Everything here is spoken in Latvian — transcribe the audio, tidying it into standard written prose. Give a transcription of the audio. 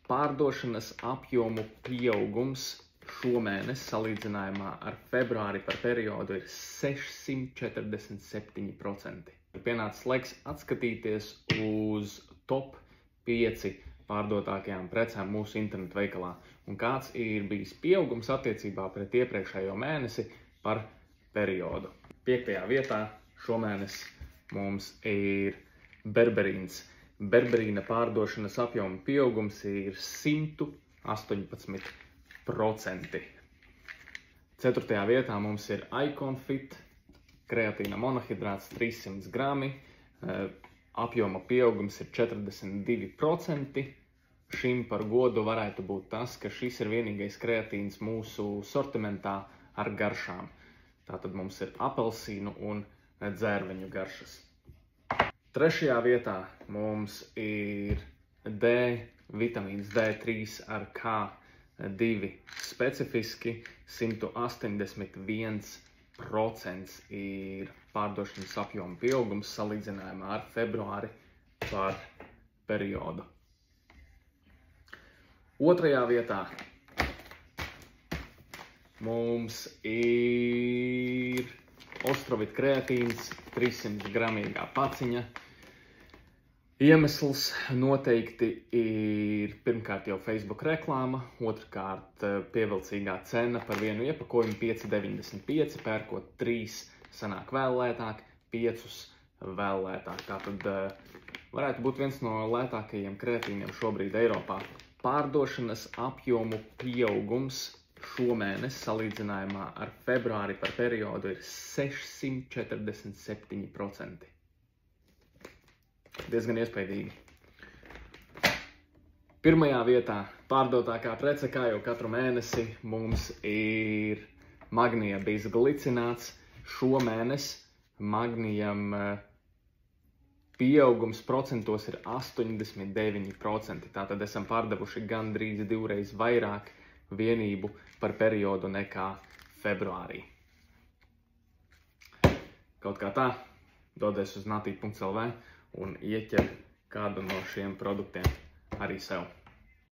Pārdošanas apjomu pieaugums šomēnes salīdzinājumā ar februāri par periodu ir 647%. Ir pienācis laiks atskatīties uz top 5 pārdotākajām precēm mūsu internetu veikalā un kāds ir bijis pieaugums attiecībā pret iepriekšējo mēnesi par periodu. 5. vietā šomēnes mums ir berberīns. Berberīna pārdošanas apjoma pieaugums ir 118%. 4. vietā mums ir Iconfit, kreatīna monohidrāts 300 grami, apjoma pieaugums ir 42%. Šim par godu varētu būt tas, ka šis ir vienīgais kreatīns mūsu sortimentā ar garšām. Tātad mums ir apelsīnu un dzērveņu garšas. 3. vietā mums ir vitamīns D3 ar K2 specifiski, 181% ir pārdošanas apjoma pieaugums salīdzinājumā ar februāri par periodu. 2. vietā mums ir Ostrovit kreatīns, 300 gramīgā paciņa. Iemesls noteikti ir pirmkārt jau Facebook reklāma, otrkārt pievilcīgā cena par vienu iepakojumu 5,95, pērkot 3 sanāk vēl lētāk, 5 vēl lētāk. Tātad varētu būt viens no lētākajiem kreatīniem šobrīd Eiropā. Pārdošanas apjomu pieaugums šomēnes salīdzinājumā ar februāri par periodu ir 647%. Diezgan iespaidīgi. 1. vietā pārdotākā prece, kā jau katru mēnesi, mums ir magnija bisglicināts. Šomēnes magnijam pieaugums procentos ir 89%. Tātad esam pārdevuši gandrīz 2 reizes vairāk vienību par periodu nekā februārī. Kaut kā tā, dodies uz natī.lv un ieķer kādu no šiem produktiem arī sev.